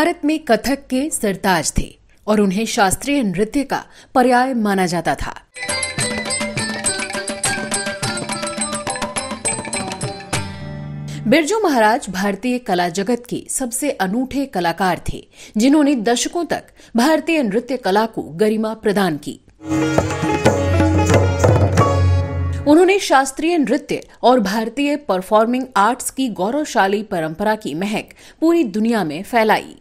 भारत में कथक के सरताज थे और उन्हें शास्त्रीय नृत्य का पर्याय माना जाता था। बिरजू महाराज भारतीय कला जगत के सबसे अनूठे कलाकार थे, जिन्होंने दशकों तक भारतीय नृत्य कला को गरिमा प्रदान की। उन्होंने शास्त्रीय नृत्य और भारतीय परफॉर्मिंग आर्ट्स की गौरवशाली परंपरा की महक पूरी दुनिया में फैलाई।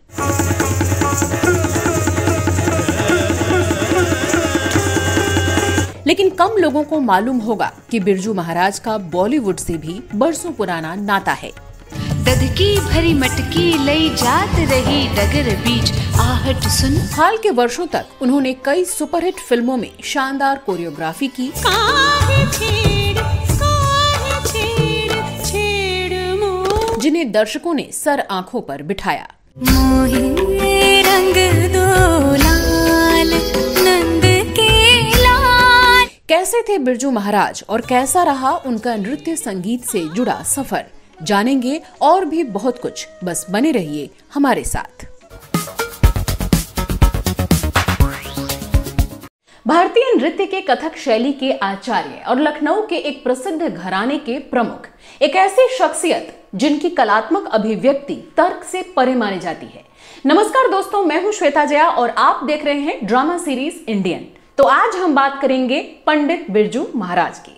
लेकिन कम लोगों को मालूम होगा कि बिरजू महाराज का बॉलीवुड से भी बरसों पुराना नाता है। ददकी भरी मटकी लई जात रही डगर बीच आहट सुन। हाल के वर्षों तक उन्होंने कई सुपरहिट फिल्मों में शानदार कोरियोग्राफी की, जिन्हें दर्शकों ने सर आंखों पर बिठाया। मोहे रंग दो लाल नंद के लाल। कैसे थे बिरजू महाराज और कैसा रहा उनका नृत्य संगीत से जुड़ा सफर, जानेंगे और भी बहुत कुछ। बस बने रहिए हमारे साथ। भारतीय नृत्य के कथक शैली के आचार्य और लखनऊ के एक प्रसिद्ध घराने के प्रमुख, एक ऐसी शख्सियत जिनकी कलात्मक अभिव्यक्ति तर्क से परे मानी जाती है। नमस्कार दोस्तों, मैं हूं श्वेता जया और आप देख रहे हैं ड्रामा सीरीज इंडियन। तो आज हम बात करेंगे पंडित बिरजू महाराज की।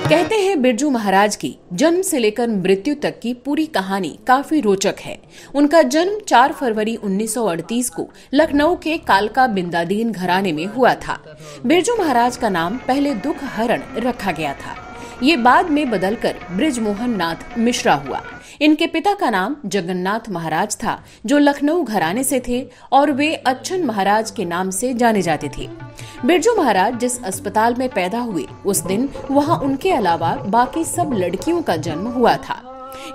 कहते हैं बिरजू महाराज की जन्म से लेकर मृत्यु तक की पूरी कहानी काफी रोचक है। उनका जन्म 4 फरवरी 1938 को लखनऊ के कालका बिंदादीन घराने में हुआ था। बिरजू महाराज का नाम पहले दुख हरण रखा गया था, ये बाद में बदलकर बृजमोहन नाथ मिश्रा हुआ। इनके पिता का नाम जगन्नाथ महाराज था, जो लखनऊ घराने से थे और वे अच्छन महाराज के नाम से जाने जाते थे। बिरजू महाराज जिस अस्पताल में पैदा हुए, उस दिन वहां उनके अलावा बाकी सब लड़कियों का जन्म हुआ था।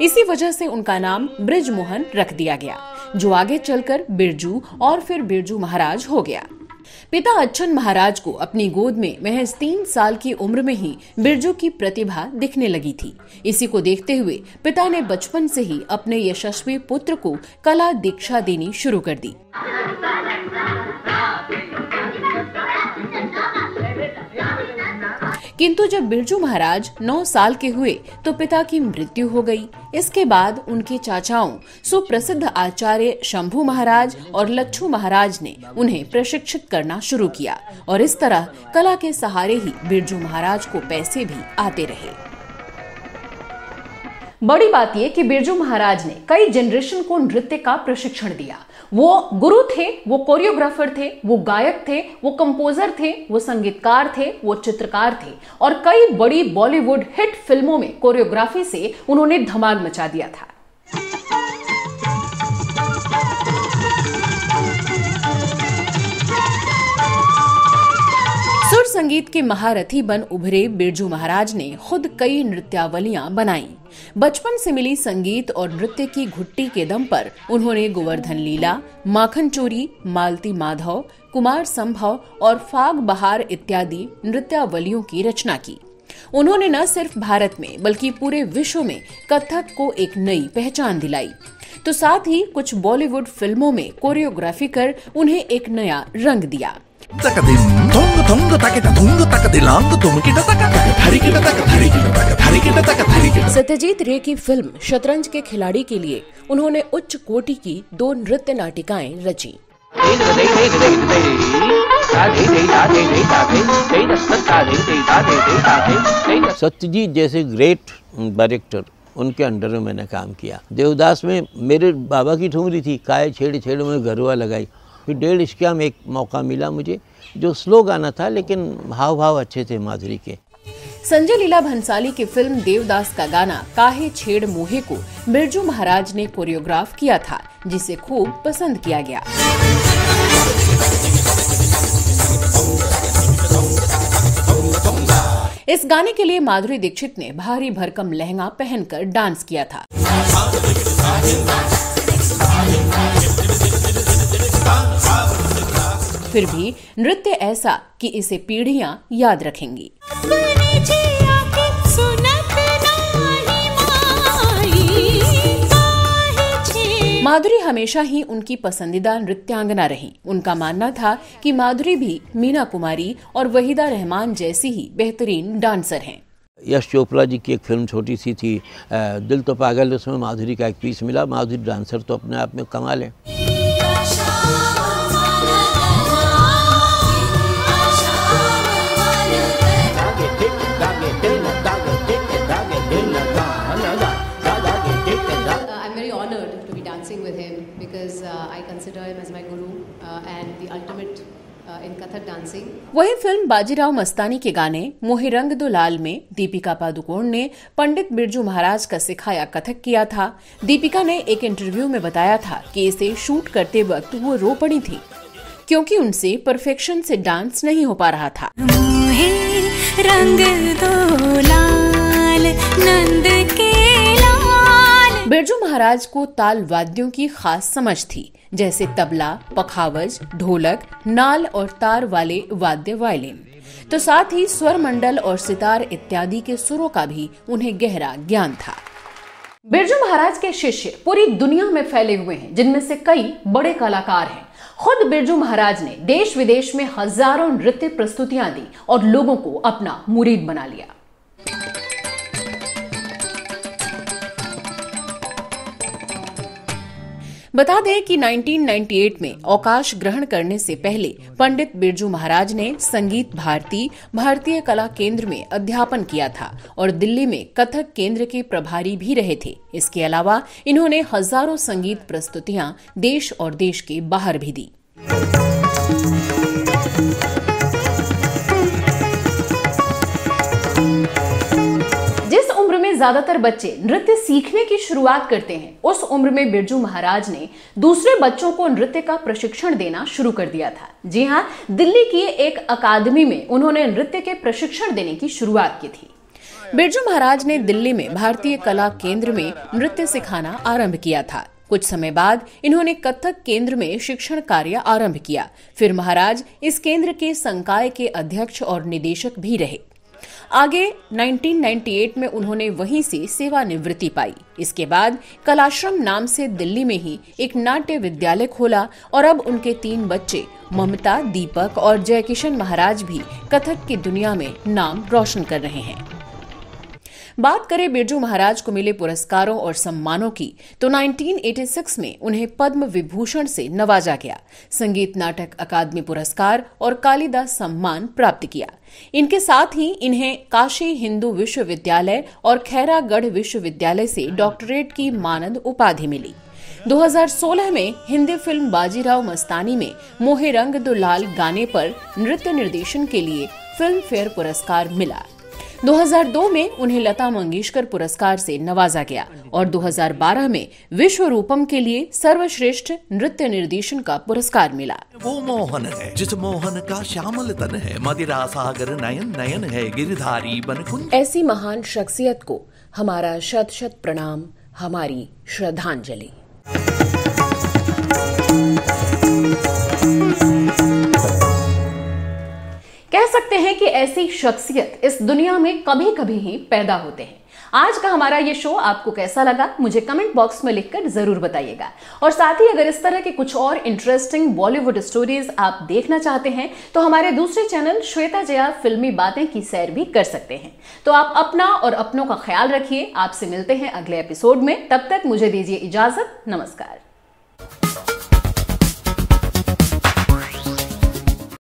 इसी वजह से उनका नाम बृजमोहन रख दिया गया, जो आगे चलकर बिरजू और फिर बिरजू महाराज हो गया। पिता अच्छन महाराज को अपनी गोद में महज 3 साल की उम्र में ही बिरजू की प्रतिभा दिखने लगी थी। इसी को देखते हुए पिता ने बचपन से ही अपने यशस्वी पुत्र को कला दीक्षा देनी शुरू कर दी। किंतु जब बिरजू महाराज 9 साल के हुए तो पिता की मृत्यु हो गई। इसके बाद उनके चाचाओं सुप्रसिद्ध आचार्य शंभू महाराज और लच्छू महाराज ने उन्हें प्रशिक्षित करना शुरू किया और इस तरह कला के सहारे ही बिरजू महाराज को पैसे भी आते रहे। बड़ी बात यह कि बिरजू महाराज ने कई जनरेशन को नृत्य का प्रशिक्षण दिया। वो गुरु थे, वो कोरियोग्राफर थे, वो गायक थे, वो कंपोजर थे, वो संगीतकार थे, वो चित्रकार थे और कई बड़ी बॉलीवुड हिट फिल्मों में कोरियोग्राफी से उन्होंने धमाल मचा दिया था। सुर संगीत के महारथी बन उभरे बिरजू महाराज ने खुद कई नृत्यावलियां बनाई। बचपन से मिली संगीत और नृत्य की घुट्टी के दम पर उन्होंने गोवर्धन लीला, माखन चोरी, मालती माधव, कुमार संभव और फाग बहार इत्यादि नृत्यावलियों की रचना की। उन्होंने न सिर्फ भारत में बल्कि पूरे विश्व में कथक को एक नई पहचान दिलाई, तो साथ ही कुछ बॉलीवुड फिल्मों में कोरियोग्राफी कर उन्हें एक नया रंग दिया। सत्यजीत रे की फिल्म शतरंज के खिलाड़ी के लिए उन्होंने उच्च कोटि की 2 नृत्य नाटिकाएं रची। सत्यजीत जैसे ग्रेट डायरेक्टर, उनके अंडर में मैंने काम किया। देवदास में मेरे बाबा की ठुमरी थी, काय छेड़ छेड़ में गरुआ लगाई। फिर 1.5 इश्किया में एक मौका मिला मुझे, जो स्लो गाना था लेकिन भाव भाव अच्छे थे माधुरी के। संजय लीला भंसाली की फिल्म देवदास का गाना काहे छेड़ मोहे को बिरजू महाराज ने कोरियोग्राफ किया था, जिसे खूब पसंद किया गया। इस गाने के लिए माधुरी दीक्षित ने भारी भरकम लहंगा पहनकर डांस किया था। फिर भी नृत्य ऐसा कि इसे पीढ़ियां याद रखेंगी। माधुरी हमेशा ही उनकी पसंदीदा नृत्यांगना रही। उनका मानना था कि माधुरी भी मीना कुमारी और वहीदा रहमान जैसी ही बेहतरीन डांसर हैं। यश चोपड़ा जी की एक फिल्म छोटी सी थी, दिल तो पागल, उसमें माधुरी का एक पीस मिला। माधुरी डांसर तो अपने आप में कमाल है। I'm very honored to be dancing with him because I consider him as my guru and the ultimate in Kathak dancing. वही फिल्म बाजीराव मस्तानी के गाने मोहे रंग दो लाल में दीपिका पादुकोण ने पंडित बिरजू महाराज का सिखाया कथक किया था। दीपिका ने एक इंटरव्यू में बताया था कि इसे शूट करते वक्त वो रो पड़ी थी क्योंकि उनसे परफेक्शन से डांस नहीं हो पा रहा था। मोहे रंग दो लाल नंद के लाल। बिरजू महाराज को ताल वाद्यों की खास समझ थी, जैसे तबला, पखावज, ढोलक, नाल और तार वाले वाद्य वायलिन। तो साथ ही स्वर मंडल और सितार इत्यादि के सुरों का भी उन्हें गहरा ज्ञान था। बिरजू महाराज के शिष्य पूरी दुनिया में फैले हुए हैं, जिनमें से कई बड़े कलाकार हैं। खुद बिरजू महाराज ने देश विदेश में हजारों नृत्य प्रस्तुतियां दी और लोगों को अपना मुरीद बना लिया। बता दें कि 1998 में अवकाश ग्रहण करने से पहले पंडित बिरजू महाराज ने संगीत भारती भारतीय कला केंद्र में अध्यापन किया था और दिल्ली में कथक केंद्र के प्रभारी भी रहे थे। इसके अलावा इन्होंने हजारों संगीत प्रस्तुतियां देश और देश के बाहर भी दी। ज्यादातर बच्चे नृत्य सीखने की शुरुआत करते हैं, उस उम्र में बिरजू महाराज ने दूसरे बच्चों को नृत्य का प्रशिक्षण देना शुरू कर दिया था। जी हां, दिल्ली की एक अकादमी में उन्होंने नृत्य के प्रशिक्षण देने की शुरुआत की थी। बिरजू महाराज ने दिल्ली में भारतीय कला केंद्र में नृत्य सिखाना आरंभ किया था। कुछ समय बाद इन्होंने कथक केंद्र में शिक्षण कार्य आरंभ किया। फिर महाराज इस केंद्र के संकाय के अध्यक्ष और निदेशक भी रहे। आगे 1998 में उन्होंने वहीं से सेवानिवृत्ति पाई। इसके बाद कलाश्रम नाम से दिल्ली में ही एक नाट्य विद्यालय खोला और अब उनके 3 बच्चे ममता, दीपक और जयकिशन महाराज भी कथक की दुनिया में नाम रोशन कर रहे हैं। बात करें बिरजू महाराज को मिले पुरस्कारों और सम्मानों की, तो 1986 में उन्हें पद्म विभूषण से नवाजा गया, संगीत नाटक अकादमी पुरस्कार और कालिदास सम्मान प्राप्त किया। इनके साथ ही इन्हें काशी हिंदू विश्वविद्यालय और खैरागढ़ विश्वविद्यालय से डॉक्टरेट की मानद उपाधि मिली। 2016 में हिंदी फिल्म बाजीराव मस्तानी में मोहे रंग दो लाल गाने पर नृत्य निर्देशन के लिए फिल्म फेयर पुरस्कार मिला। 2002 में उन्हें लता मंगेशकर पुरस्कार से नवाजा गया और 2012 में विश्व रूपम के लिए सर्वश्रेष्ठ नृत्य निर्देशन का पुरस्कार मिला। वो मोहन है जिस मोहन का श्यामल तन है, मदिरा सागर नयन नयन है, गिरधारी बनकुंज। ऐसी महान शख्सियत को हमारा शत शत प्रणाम, हमारी श्रद्धांजलि। कह सकते हैं कि ऐसी शख्सियत इस दुनिया में कभी कभी ही पैदा होते हैं। आज का हमारा ये शो आपको कैसा लगा, मुझे कमेंट बॉक्स में लिखकर जरूर बताइएगा। और साथ ही अगर इस तरह के कुछ और इंटरेस्टिंग बॉलीवुड स्टोरीज आप देखना चाहते हैं तो हमारे दूसरे चैनल श्वेता जया फिल्मी बातें की सैर भी कर सकते हैं। तो आप अपना और अपनों का ख्याल रखिए। आपसे मिलते हैं अगले एपिसोड में, तब तक मुझे दीजिए इजाजत। नमस्कार।